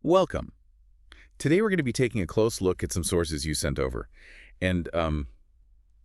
Welcome. Today we're going to be taking a close look at some sources you sent over. And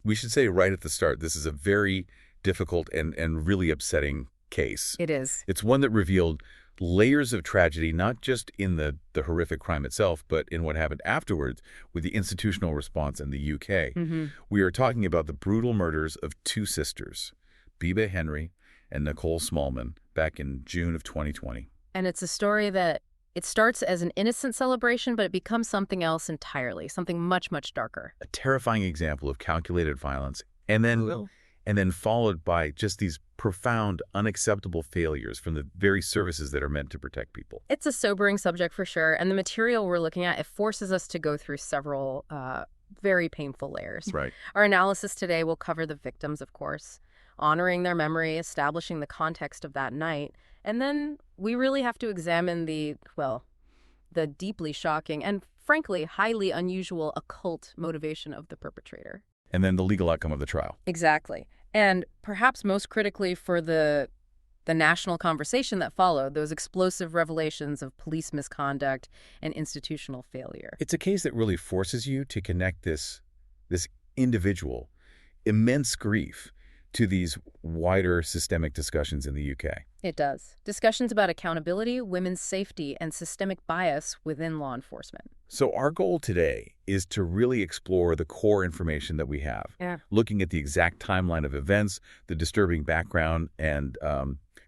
we should say right at the start, this is a very difficult and really upsetting case. It is. It's one that revealed layers of tragedy, not just in the horrific crime itself, but in what happened afterwards with the institutional response in the UK. We are talking about the brutal murders of two sisters, Bibaa Henry and Nicole Smallman, back in June of 2020. And it's a story that it starts as an innocent celebration, but it becomes something else entirely, something much, much darker. A terrifying example of calculated violence, and then followed by just these profound, unacceptable failures from the very services that are meant to protect people. It's a sobering subject for sure, and the material we're looking at, it forces us to go through several very painful layers. Right. Our analysis today will cover the victims, of course, honoring their memory, establishing the context of that night, and then we really have to examine the deeply shocking and, frankly, highly unusual occult motivation of the perpetrator. And then the legal outcome of the trial. Exactly. And perhaps most critically for the national conversation that followed, those explosive revelations of police misconduct and institutional failure. It's a case that really forces you to connect this individual, immense grief, to these wider systemic discussions in the UK. It does. Discussions about accountability, women's safety, and systemic bias within law enforcement. So our goal today is to really explore the core information that we have, looking at the exact timeline of events, the disturbing background and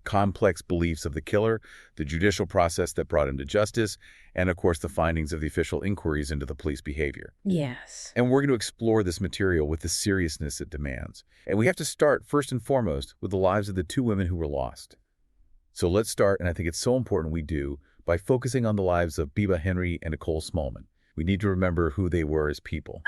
complex beliefs of the killer, the judicial process that brought him to justice, and of course the findings of the official inquiries into the police behavior. Yes. And we're going to explore this material with the seriousness it demands. And we have to start first and foremost with the lives of the two women who were lost. So let's start, and I think it's so important we do, by focusing on the lives of Bibaa Henry and Nicole Smallman. We need to remember who they were as people.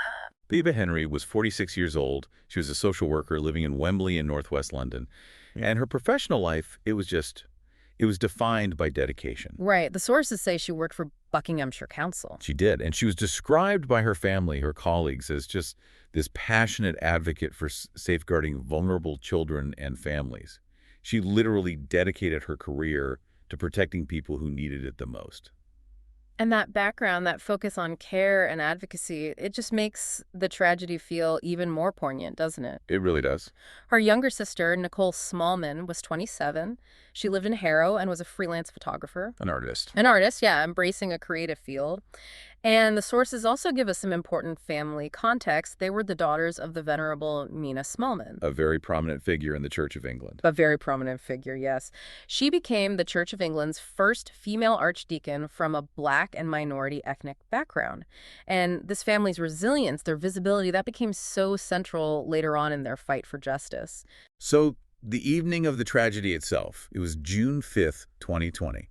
Bibaa Henry was 46 years old. She was a social worker living in Wembley in northwest London. And her professional life, it was defined by dedication. Right. The sources say she worked for Buckinghamshire Council. She did. And she was described by her family, her colleagues, as just this passionate advocate for safeguarding vulnerable children and families. She literally dedicated her career to protecting people who needed it the most. And that background, that focus on care and advocacy, it just makes the tragedy feel even more poignant, doesn't it? It really does. Her younger sister, Nicole Smallman, was 27. She lived in Harrow and was a freelance photographer. An artist. An artist, yeah, embracing a creative field. And the sources also give us some important family context. They were the daughters of the venerable Mina Smallman. A very prominent figure in the Church of England. A very prominent figure, yes. She became the Church of England's first female archdeacon from a Black and minority ethnic background. And this family's resilience, their visibility, that became so central later on in their fight for justice. So the evening of the tragedy itself, it was June 5th, 2020.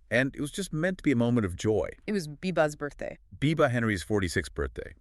And it was just meant to be a moment of joy. It was Bibaa's birthday. Bibaa Henry's 46th birthday.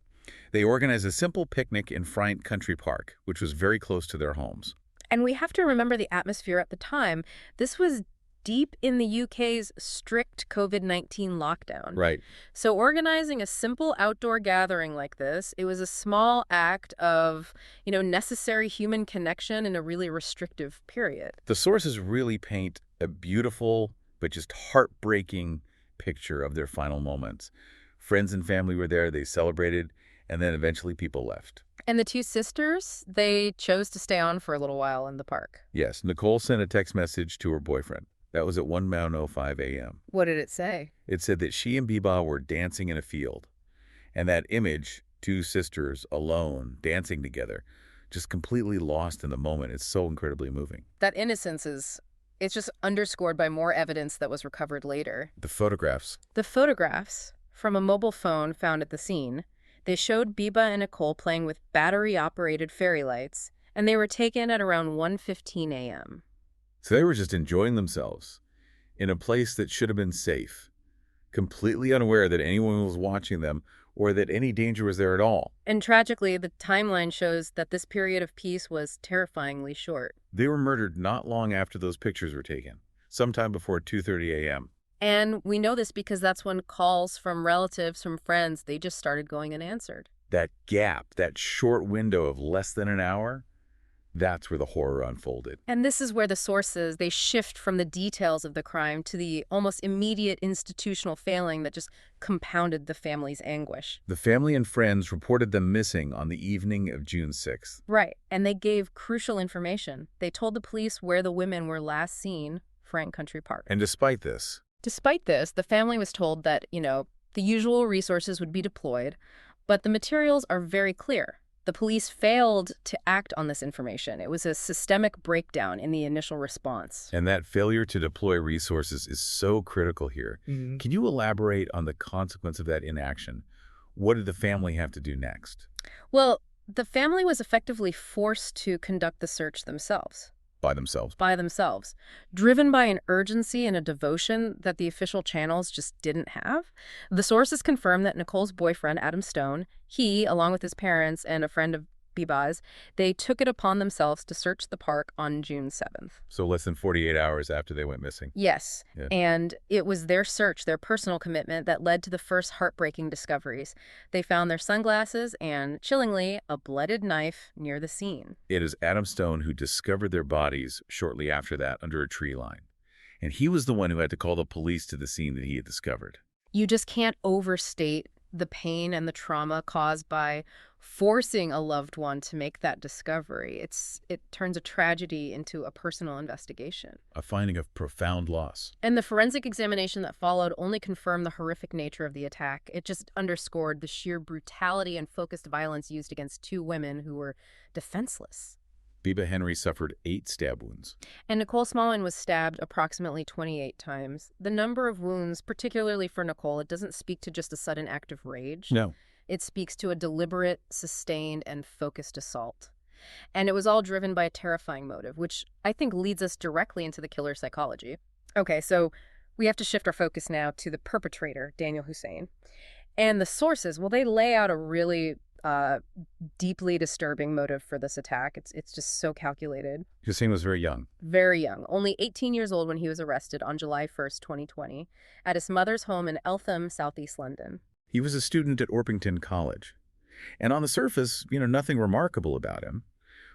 They organized a simple picnic in Friant Country Park, which was very close to their homes. And we have to remember the atmosphere at the time. This was deep in the UK's strict COVID-19 lockdown. Right. So organizing a simple outdoor gathering like this, it was a small act of, necessary human connection in a really restrictive period. The sources really paint a beautiful but just heartbreaking picture of their final moments. Friends and family were there, they celebrated, and then eventually people left. And the two sisters, they chose to stay on for a little while in the park. Yes, Nicole sent a text message to her boyfriend. That was at 1:05 a.m. What did it say? It said that she and Bibaa were dancing in a field. And that image, two sisters alone dancing together, just completely lost in the moment. It's so incredibly moving. That innocence it's just underscored by more evidence that was recovered later. The photographs. The photographs from a mobile phone found at the scene, they showed Bibaa and Nicole playing with battery-operated fairy lights, and they were taken at around 1:15 a.m. So they were just enjoying themselves in a place that should have been safe, completely unaware that anyone was watching them or that any danger was there at all. And tragically, the timeline shows that this period of peace was terrifyingly short. They were murdered not long after those pictures were taken, sometime before 2:30 a.m. And we know this because that's when calls from relatives, from friends, they just started going unanswered. That gap, that short window of less than an hour, That's where the horror unfolded. And this is where the sources, they shift from the details of the crime to the almost immediate institutional failing that just compounded the family's anguish. The family and friends reported them missing on the evening of June 6th. Right, and they gave crucial information. They told the police where the women were last seen, Frank Country Park. And despite this, The family was told that, the usual resources would be deployed, but the materials are very clear. The police failed to act on this information. It was a systemic breakdown in the initial response. and that failure to deploy resources is so critical here. Can you elaborate on the consequence of that inaction? What did the family have to do next? Well, the family was effectively forced to conduct the search themselves. By themselves. By themselves, driven by an urgency and a devotion that the official channels just didn't have. The sources confirm that Nicole's boyfriend, Adam Stone, he, along with his parents and a friend of Bibaa's, they took it upon themselves to search the park on June 7th. So less than 48 hours after they went missing. Yes, Yeah. and it was their search, their personal commitment, that led to the first heartbreaking discoveries. They found their sunglasses and, chillingly, a blooded knife near the scene. It is Adam Stone who discovered their bodies shortly after that under a tree line. And he was the one who had to call the police to the scene that he had discovered. You just can't overstate the pain and the trauma caused by forcing a loved one to make that discovery. It turns a tragedy into a personal investigation. A finding of profound loss. And the forensic examination that followed only confirmed the horrific nature of the attack. It just underscored the sheer brutality and focused violence used against two women who were defenseless. Bibaa Henry suffered 8 stab wounds. And Nicole Smallman was stabbed approximately 28 times. The number of wounds, particularly for Nicole, it doesn't speak to just a sudden act of rage. No. It speaks to a deliberate, sustained, and focused assault. And it was all driven by a terrifying motive, which I think leads us directly into the killer's psychology. Okay, so we have to shift our focus now to the perpetrator, Daniel Hussein. And the sources, well, they lay out a really deeply disturbing motive for this attack. It's just so calculated. Hussein was very young. Very young, only 18 years old when he was arrested on July 1st, 2020, at his mother's home in Eltham, southeast London. He was a student at Orpington College. And on the surface, nothing remarkable about him,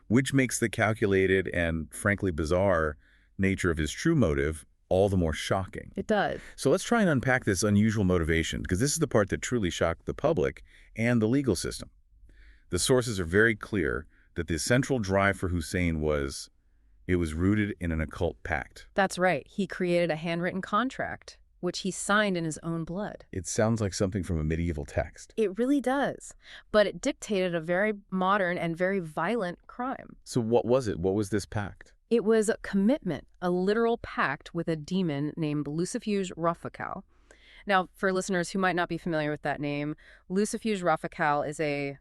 which makes the calculated and frankly bizarre nature of his true motive all the more shocking. It does. So let's try and unpack this unusual motivation, because this is the part that truly shocked the public and the legal system. The sources are very clear that the central drive for Hussein was rooted in an occult pact. That's right. He created a handwritten contract, which he signed in his own blood. It sounds like something from a medieval text. It really does. But it dictated a very modern and very violent crime. So what was it? What was this pact? It was a commitment, a literal pact with a demon named Lucifuge Raphael. Now, for listeners who might not be familiar with that name, Lucifuge Raphael is a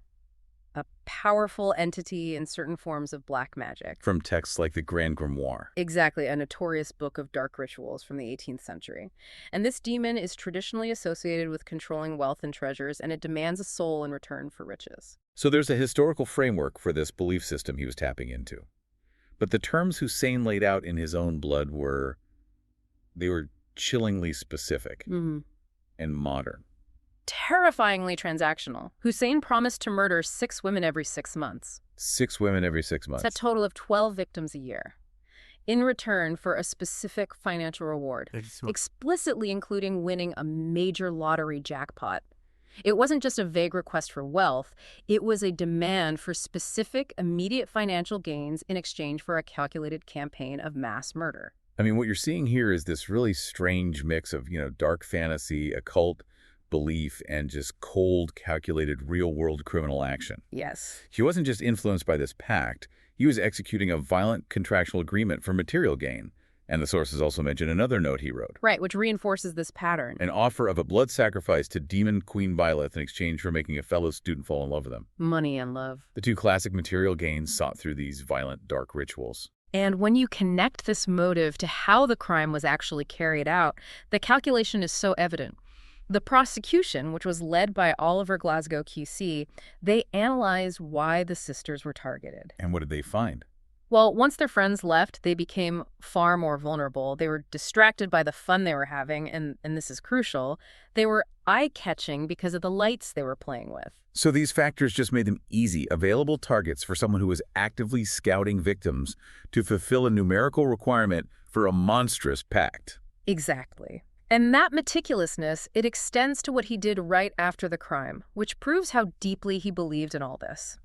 powerful entity in certain forms of black magic. From texts like the Grand Grimoire. Exactly, a notorious book of dark rituals from the 18th century. And this demon is traditionally associated with controlling wealth and treasures, and it demands a soul in return for riches. So there's a historical framework for this belief system he was tapping into. But the terms Hussein laid out in his own blood were chillingly specific and modern. Terrifyingly transactional. Hussein promised to murder 6 women every 6 months. 6 women every 6 months. It's a total of 12 victims a year. In return for a specific financial reward, explicitly including winning a major lottery jackpot. It wasn't just a vague request for wealth. It was a demand for specific, immediate financial gains in exchange for a calculated campaign of mass murder. I mean, what you're seeing here is this really strange mix of, dark fantasy, occult belief, and just cold, calculated, real-world criminal action. Yes. He wasn't just influenced by this pact. He was executing a violent contractual agreement for material gain. And the sources also mention another note he wrote. Right, which reinforces this pattern. An offer of a blood sacrifice to demon Queen Byleth in exchange for making a fellow student fall in love with him. Money and love. The two classic material gains sought through these violent, dark rituals. And when you connect this motive to how the crime was actually carried out, the calculation is so evident. The prosecution, which was led by Oliver Glasgow QC, they analyzed why the sisters were targeted. And what did they find? Well, once their friends left, they became far more vulnerable. They were distracted by the fun they were having, and this is crucial. They were eye-catching because of the lights they were playing with. So these factors just made them easy, available targets for someone who was actively scouting victims to fulfill a numerical requirement for a monstrous pact. Exactly. And that meticulousness, it extends to what he did right after the crime, which proves how deeply he believed in all this.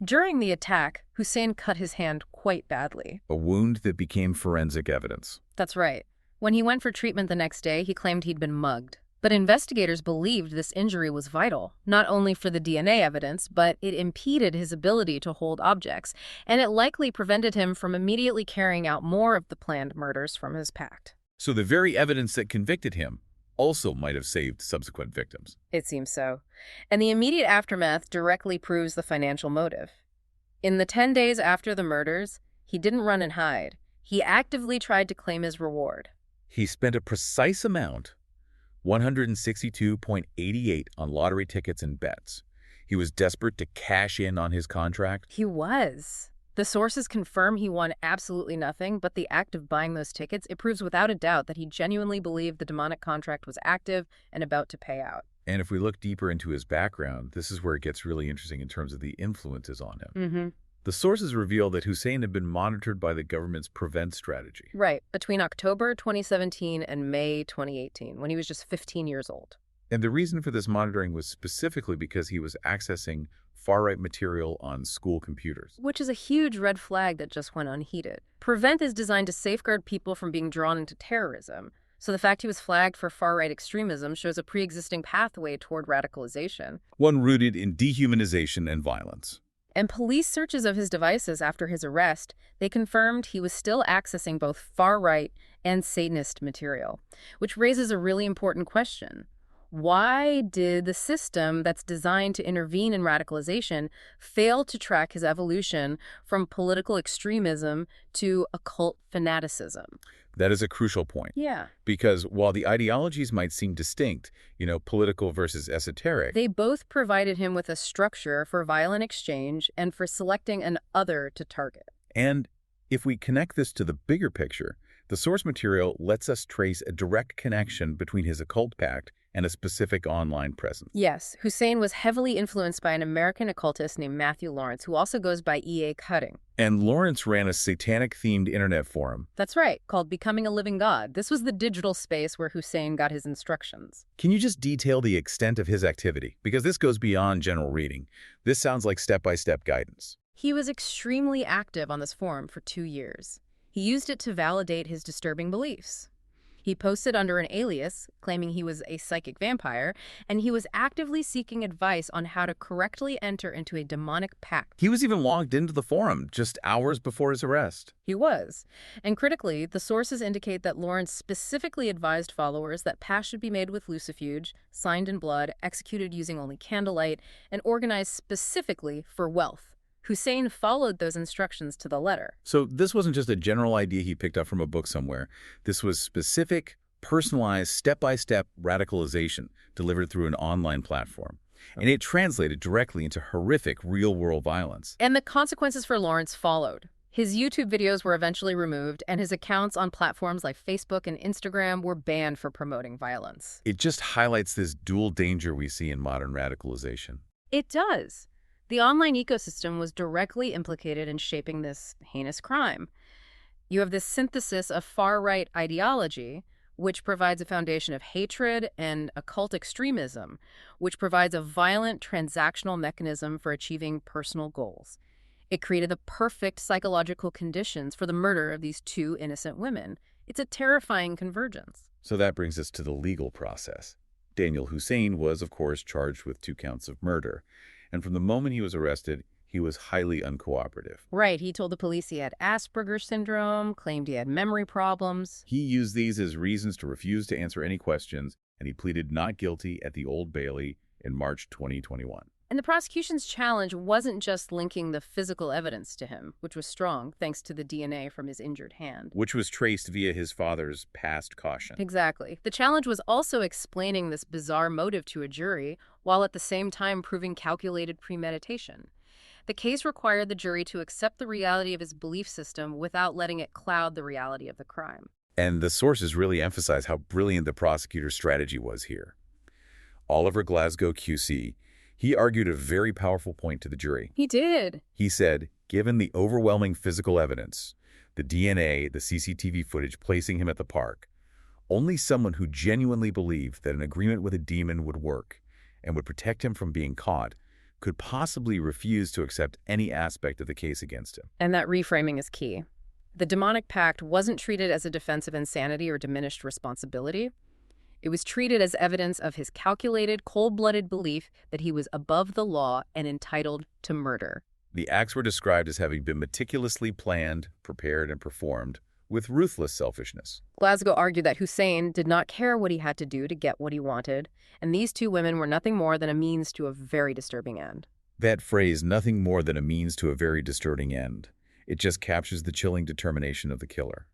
During the attack, Hussein cut his hand quite badly. A wound that became forensic evidence. That's right. When he went for treatment the next day, he claimed he'd been mugged. But investigators believed this injury was vital, not only for the DNA evidence, but it impeded his ability to hold objects, and it likely prevented him from immediately carrying out more of the planned murders from his pact. So the very evidence that convicted him also might have saved subsequent victims. It seems so. And the immediate aftermath directly proves the financial motive. In the 10 days after the murders, he didn't run and hide. He actively tried to claim his reward. He spent a precise amount, 162.88 on lottery tickets and bets. He was desperate to cash in on his contract. He was. The sources confirm he won absolutely nothing, but the act of buying those tickets, it proves without a doubt that he genuinely believed the demonic contract was active and about to pay out. And if we look deeper into his background, this is where it gets really interesting in terms of the influences on him. The sources reveal that Hussein had been monitored by the government's prevent strategy. Right, between October 2017 and May 2018, when he was just 15 years old. And the reason for this monitoring was specifically because he was accessing far-right material on school computers. Which is a huge red flag that just went unheeded. Prevent is designed to safeguard people from being drawn into terrorism. So the fact he was flagged for far-right extremism shows a pre-existing pathway toward radicalization. One rooted in dehumanization and violence. And police searches of his devices after his arrest, they confirmed he was still accessing both far-right and Satanist material, which raises a really important question. Why did the system that's designed to intervene in radicalization fail to track his evolution from political extremism to occult fanaticism? That is a crucial point. Yeah. Because while the ideologies might seem distinct, political versus esoteric, They both provided him with a structure for violent exchange and for selecting an other to target. and if we connect this to the bigger picture, the source material lets us trace a direct connection between his occult pact and a specific online presence. Yes, Hussein was heavily influenced by an American occultist named Matthew Lawrence, who also goes by E.A. Cutting. And Lawrence ran a satanic-themed internet forum. That's right, called Becoming a Living God. This was the digital space where Hussein got his instructions. Can you just detail the extent of his activity? Because this goes beyond general reading. This sounds like step-by-step guidance. He was extremely active on this forum for 2 years. He used it to validate his disturbing beliefs. He posted under an alias, claiming he was a psychic vampire, and he was actively seeking advice on how to correctly enter into a demonic pact. He was even logged into the forum just hours before his arrest. He was. And critically, the sources indicate that Lawrence specifically advised followers that pacts should be made with lucifuge, signed in blood, executed using only candlelight, and organized specifically for wealth. Hussein followed those instructions to the letter. So this wasn't just a general idea he picked up from a book somewhere. This was specific, personalized, step-by-step radicalization delivered through an online platform. And it translated directly into horrific real-world violence. And the consequences for Lawrence followed. His YouTube videos were eventually removed, and his accounts on platforms like Facebook and Instagram were banned for promoting violence. It just highlights this dual danger we see in modern radicalization. It does. The online ecosystem was directly implicated in shaping this heinous crime. You have this synthesis of far-right ideology, which provides a foundation of hatred, and occult extremism, which provides a violent transactional mechanism for achieving personal goals. It created the perfect psychological conditions for the murder of these 2 innocent women. It's a terrifying convergence. So that brings us to the legal process. Daniel Hussein was, of course, charged with 2 counts of murder. And from the moment he was arrested, he was highly uncooperative. Right, he told the police he had Asperger's syndrome, claimed he had memory problems. He used these as reasons to refuse to answer any questions, and he pleaded not guilty at the Old Bailey in March 2021. And the prosecution's challenge wasn't just linking the physical evidence to him, which was strong thanks to the DNA from his injured hand. Which was traced via his father's past caution. Exactly. The challenge was also explaining this bizarre motive to a jury, while at the same time proving calculated premeditation. The case required the jury to accept the reality of his belief system without letting it cloud the reality of the crime. And the sources really emphasize how brilliant the prosecutor's strategy was here. Oliver Glasgow QC, he argued a very powerful point to the jury. He did. He said, given the overwhelming physical evidence, the DNA, the CCTV footage placing him at the park, only someone who genuinely believed that an agreement with a demon would work and would protect him from being caught could possibly refuse to accept any aspect of the case against him. And that reframing is key. The demonic pact wasn't treated as a defense of insanity or diminished responsibility. It was treated as evidence of his calculated, cold-blooded belief that he was above the law and entitled to murder. The acts were described as having been meticulously planned, prepared, and performed with ruthless selfishness. Glasgow argued that Hussein did not care what he had to do to get what he wanted, and these two women were nothing more than a means to a very disturbing end. That phrase, nothing more than a means to a very disturbing end, it just captures the chilling determination of the killer.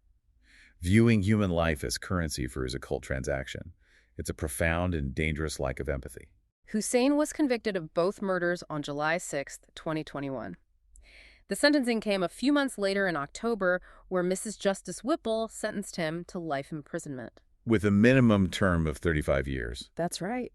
Viewing human life as currency for his occult transaction, it's a profound and dangerous lack of empathy. Hussein was convicted of both murders on July 6, 2021. The sentencing came a few months later in October, where Mrs. Justice Whipple sentenced him to life imprisonment. With a minimum term of 35 years. That's right.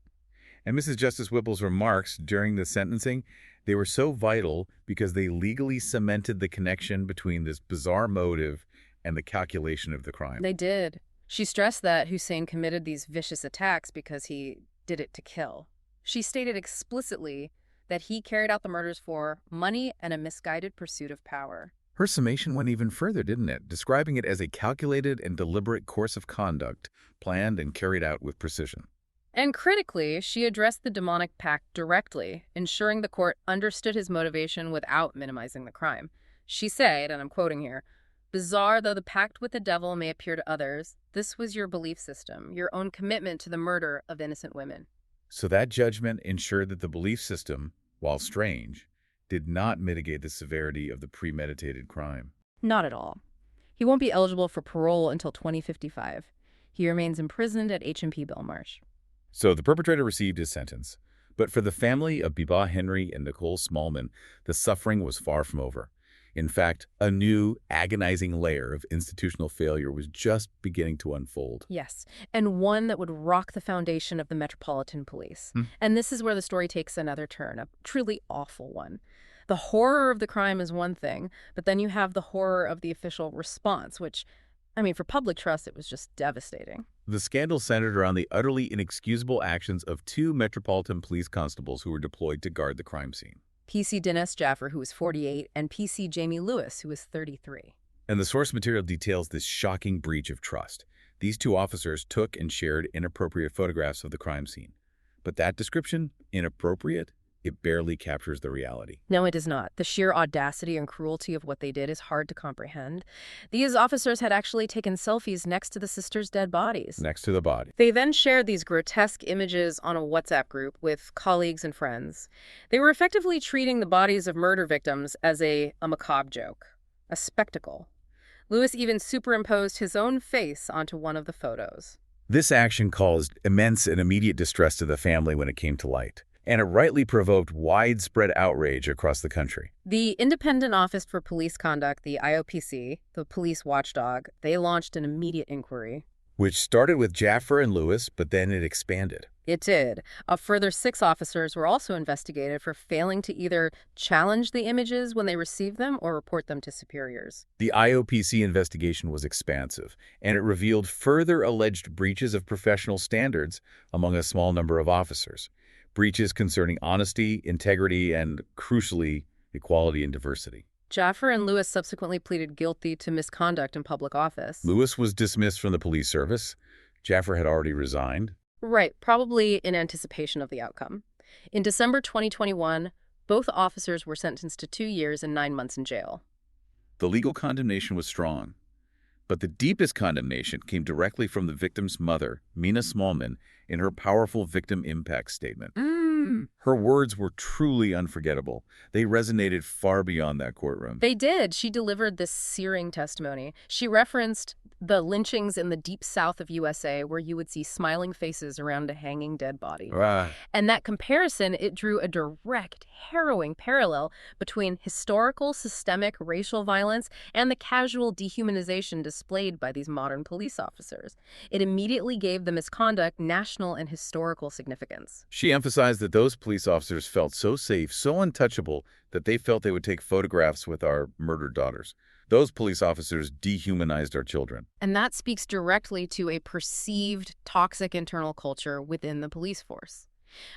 And Mrs. Justice Whipple's remarks during the sentencing, they were so vital because they legally cemented the connection between this bizarre motive and the calculation of the crime. They did. She stressed that Hussein committed these vicious attacks because he did it to kill. She stated explicitly that he carried out the murders for money and a misguided pursuit of power. Her summation went even further, didn't it? Describing it as a calculated and deliberate course of conduct, planned and carried out with precision. And critically, she addressed the demonic pact directly, ensuring the court understood his motivation without minimizing the crime. She said, and I'm quoting here, "Bizarre though the pact with the devil may appear to others, this was your belief system, your own commitment to the murder of innocent women." So that judgment ensured that the belief system, while strange, did not mitigate the severity of the premeditated crime. Not at all. He won't be eligible for parole until 2055. He remains imprisoned at H&P Belmarsh. So the perpetrator received his sentence. But for the family of Bibaa Henry and Nicole Smallman, the suffering was far from over. In fact, a new, agonizing layer of institutional failure was just beginning to unfold. Yes, and one that would rock the foundation of the Metropolitan Police. And this is where the story takes another turn, a truly awful one. The horror of the crime is one thing, but then you have the horror of the official response, which, for public trust, it was just devastating. The scandal centered around the utterly inexcusable actions of two Metropolitan Police constables who were deployed to guard the crime scene. PC Dinesh Jaffer, who was 48, and PC Jamie Lewis, who was 33. And the source material details this shocking breach of trust. These two officers took and shared inappropriate photographs of the crime scene. But that description, inappropriate, it barely captures the reality. No, it does not. The sheer audacity and cruelty of what they did is hard to comprehend. These officers had actually taken selfies next to the sisters' dead bodies. Next to the body. They then shared these grotesque images on a WhatsApp group with colleagues and friends. They were effectively treating the bodies of murder victims as a macabre joke, a spectacle. Lewis even superimposed his own face onto one of the photos. This action caused immense and immediate distress to the family when it came to light. And it rightly provoked widespread outrage across the country. The Independent Office for Police Conduct, the IOPC, the police watchdog, they launched an immediate inquiry. Which started with Jaffer and Lewis, but then it expanded. It did. A further 6 officers were also investigated for failing to either challenge the images when they received them or report them to superiors. The IOPC investigation was expansive, and it revealed further alleged breaches of professional standards among a small number of officers. Breaches concerning honesty, integrity, and, crucially, equality and diversity. Jaffer and Lewis subsequently pleaded guilty to misconduct in public office. Lewis was dismissed from the police service. Jaffer had already resigned. Right, probably in anticipation of the outcome. In December 2021, both officers were sentenced to 2 years and 9 months in jail. The legal condemnation was strong. But the deepest condemnation came directly from the victim's mother, Mina Smallman, in her powerful victim impact statement. Her words were truly unforgettable. They resonated far beyond that courtroom. They did. She delivered this searing testimony. She referenced The lynchings in the deep south of USA, where you would see smiling faces around a hanging dead body. Ah, And that comparison, it drew a direct, harrowing parallel between historical, systemic racial violence and the casual dehumanization displayed by these modern police officers. It immediately gave the misconduct national and historical significance. she emphasized that those police officers felt so safe, so untouchable, that they felt they would take photographs with our murdered daughters. Those police officers dehumanized our children. And that speaks directly to a perceived toxic internal culture within the police force.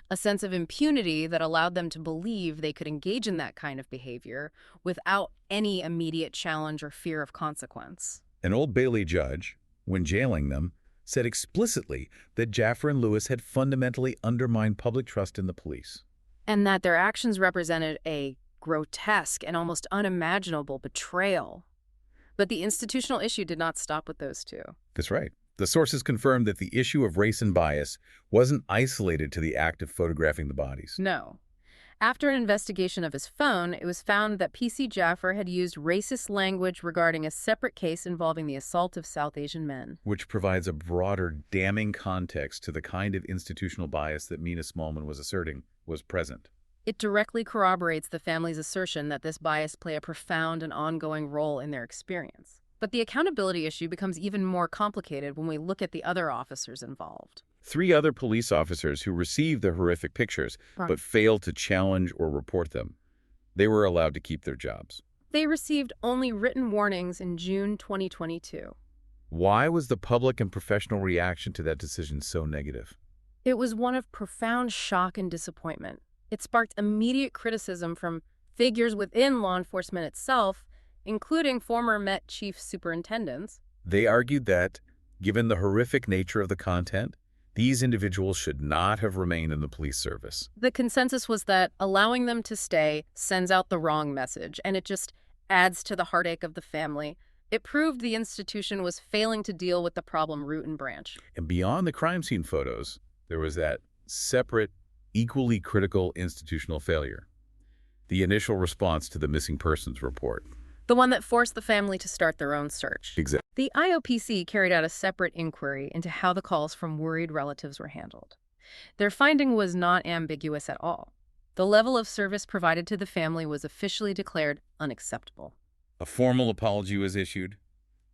A sense of impunity that allowed them to believe they could engage in that kind of behavior without any immediate challenge or fear of consequence. An Old Bailey judge, when jailing them, said explicitly that Jaffer and Lewis had fundamentally undermined public trust in the police. And that their actions represented a grotesque and almost unimaginable betrayal. But the institutional issue did not stop with those two. That's right. The sources confirmed that the issue of race and bias wasn't isolated to the act of photographing the bodies. No. After an investigation of his phone, it was found that PC Jaffer had used racist language regarding a separate case involving the assault of South Asian men. Which provides a broader, damning context to the kind of institutional bias that Mina Smallman was asserting was present. It directly corroborates the family's assertion that this bias play a profound and ongoing role in their experience. But the accountability issue becomes even more complicated when we look at the other officers involved. 3 other police officers who received the horrific pictures but failed to challenge or report them. They were allowed to keep their jobs. They received only written warnings in June 2022. Why was the public and professional reaction to that decision so negative? It was one of profound shock and disappointment. It sparked immediate criticism from figures within law enforcement itself, including former Met chief superintendents. They argued that, given the horrific nature of the content, these individuals should not have remained in the police service. The consensus was that allowing them to stay sends out the wrong message, and it just adds to the heartache of the family. It proved the institution was failing to deal with the problem root and branch. And beyond the crime scene photos, there was that separate, equally critical institutional failure. The initial response to the missing persons report. The one that forced the family to start their own search. Exactly. The IOPC carried out a separate inquiry into how the calls from worried relatives were handled. Their finding was not ambiguous at all. The level of service provided to the family was officially declared unacceptable. A formal apology was issued,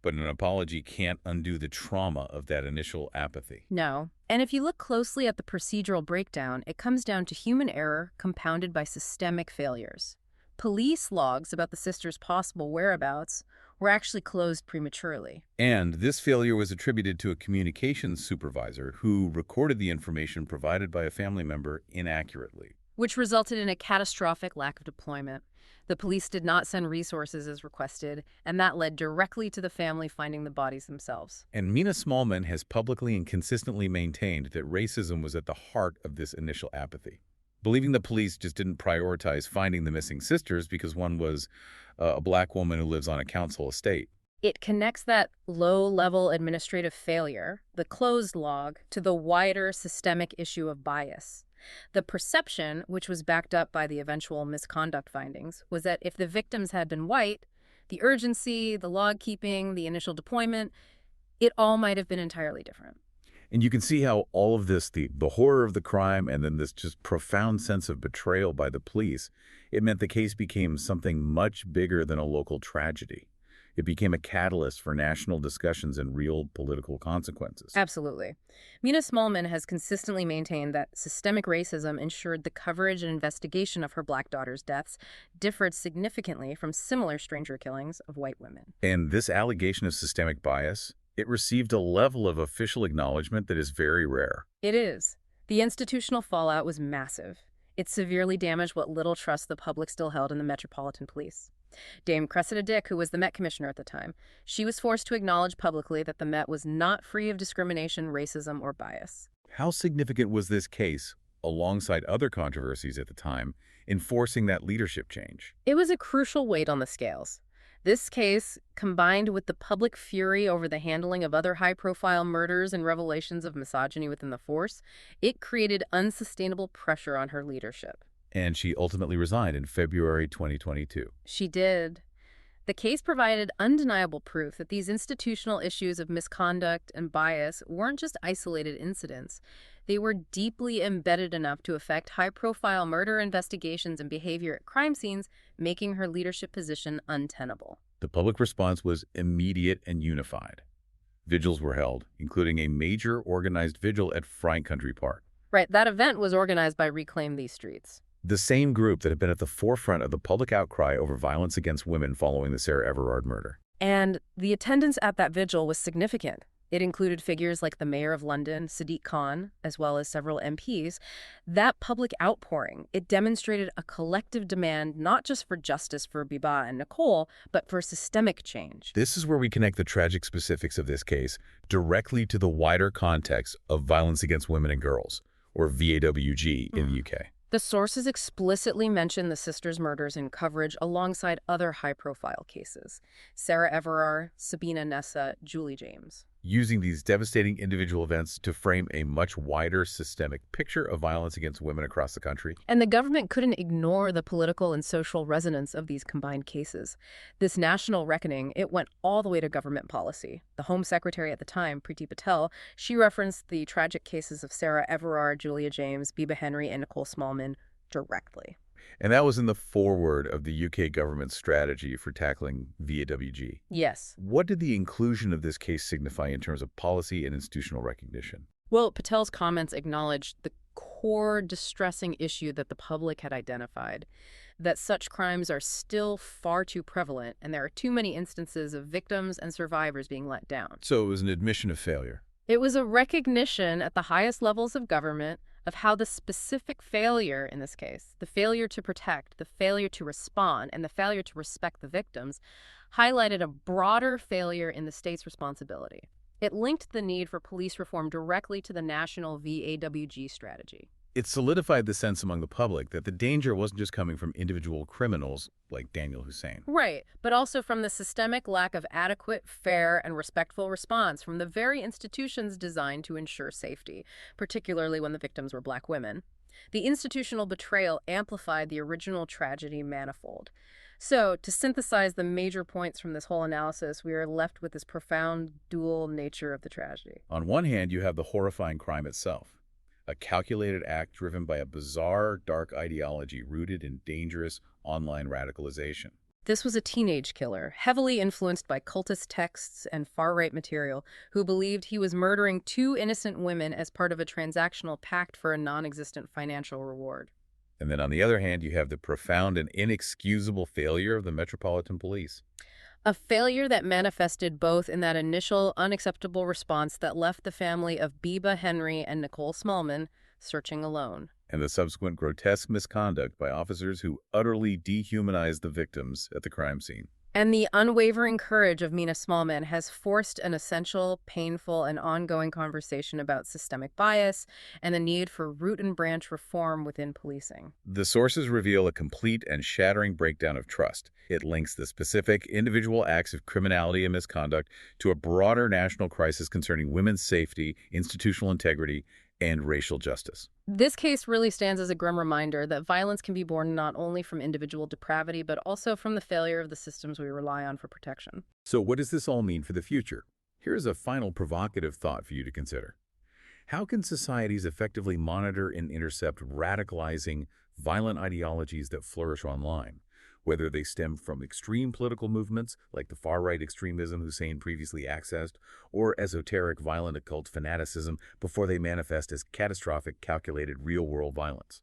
but an apology can't undo the trauma of that initial apathy. No. And if you look closely at the procedural breakdown, it comes down to human error compounded by systemic failures. Police logs about the sisters' possible whereabouts were actually closed prematurely. And this failure was attributed to a communications supervisor who recorded the information provided by a family member inaccurately. Which resulted in a catastrophic lack of deployment. The police did not send resources as requested, and that led directly to the family finding the bodies themselves. And Mina Smallman has publicly and consistently maintained that racism was at the heart of this initial apathy, believing the police just didn't prioritize finding the missing sisters because one was a black woman who lives on a council estate. It connects that low-level administrative failure, the closed log, to the wider systemic issue of bias. The perception, which was backed up by the eventual misconduct findings, was that if the victims had been white, the urgency, the log keeping, the initial deployment, it all might have been entirely different. And you can see how all of this, the horror of the crime and then this just profound sense of betrayal by the police, it meant the case became something much bigger than a local tragedy. It became a catalyst for national discussions and real political consequences. Absolutely. Mina Smallman has consistently maintained that systemic racism ensured the coverage and investigation of her black daughter's deaths differed significantly from similar stranger killings of white women. And this allegation of systemic bias, it received a level of official acknowledgement that is very rare. It is. The institutional fallout was massive. It severely damaged what little trust the public still held in the Metropolitan Police. Dame Cressida Dick, who was the Met Commissioner at the time, she was forced to acknowledge publicly that the Met was not free of discrimination, racism, or bias. How significant was this case, alongside other controversies at the time, in forcing that leadership change? It was a crucial weight on the scales. This case, combined with the public fury over the handling of other high-profile murders and revelations of misogyny within the force, it created unsustainable pressure on her leadership. And she ultimately resigned in February 2022. She did. The case provided undeniable proof that these institutional issues of misconduct and bias weren't just isolated incidents. They were deeply embedded enough to affect high-profile murder investigations and behavior at crime scenes, making her leadership position untenable. The public response was immediate and unified. Vigils were held, including a major organized vigil at Frank Country Park. Right, that event was organized by Reclaim These Streets. The same group that had been at the forefront of the public outcry over violence against women following the Sarah Everard murder. And the attendance at that vigil was significant. It included figures like the Mayor of London, Sadiq Khan, as well as several MPs. That public outpouring, it demonstrated a collective demand not just for justice for Bibaa and Nicole, but for systemic change. This is where we connect the tragic specifics of this case directly to the wider context of violence against women and girls, or VAWG in the UK. The sources explicitly mention the sisters' murders in coverage alongside other high-profile cases. Sarah Everard, Sabina Nessa, Julie James. Using these devastating individual events to frame a much wider systemic picture of violence against women across the country. And the government couldn't ignore the political and social resonance of these combined cases. This national reckoning, it went all the way to government policy. The Home Secretary at the time, Priti Patel, she referenced the tragic cases of Sarah Everard, Julia James, Bibaa Henry, and Nicole Smallman directly. And that was in the foreword of the UK government's strategy for tackling VAWG. Yes. What did the inclusion of this case signify in terms of policy and institutional recognition? Well, Patel's comments acknowledged the core distressing issue that the public had identified, that such crimes are still far too prevalent, and there are too many instances of victims and survivors being let down. So it was an admission of failure. It was a recognition at the highest levels of government of how the specific failure in this case, the failure to protect, the failure to respond, and the failure to respect the victims, highlighted a broader failure in the state's responsibility. It linked the need for police reform directly to the national VAWG strategy. It solidified the sense among the public that the danger wasn't just coming from individual criminals like Daniel Hussein. Right, but also from the systemic lack of adequate, fair, and respectful response from the very institutions designed to ensure safety, particularly when the victims were Black women. The institutional betrayal amplified the original tragedy manifold. So, to synthesize the major points from this whole analysis, we are left with this profound dual nature of the tragedy. On one hand, you have the horrifying crime itself, a calculated act driven by a bizarre, dark ideology rooted in dangerous online radicalization. This was a teenage killer, heavily influenced by cultist texts and far-right material, who believed he was murdering two innocent women as part of a transactional pact for a non-existent financial reward. And then on the other hand, you have the profound and inexcusable failure of the Metropolitan Police. A failure that manifested both in that initial unacceptable response that left the family of Bibaa Henry and Nicole Smallman searching alone, And the subsequent grotesque misconduct by officers who utterly dehumanized the victims at the crime scene. and the unwavering courage of Mina Smallman has forced an essential, painful, and ongoing conversation about systemic bias and the need for root and branch reform within policing. The sources reveal a complete and shattering breakdown of trust. It links the specific individual acts of criminality and misconduct to a broader national crisis concerning women's safety, institutional integrity, and racial justice. This case really stands as a grim reminder that violence can be born not only from individual depravity, but also from the failure of the systems we rely on for protection. So what does this all mean for the future? Here's a final provocative thought for you to consider. How can societies effectively monitor and intercept radicalizing, violent ideologies that flourish online, whether they stem from extreme political movements like the far-right extremism Hussein previously accessed, or esoteric violent occult fanaticism before they manifest as catastrophic, calculated, real-world violence?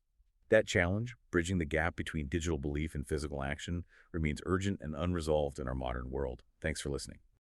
That challenge, bridging the gap between digital belief and physical action, remains urgent and unresolved in our modern world. Thanks for listening.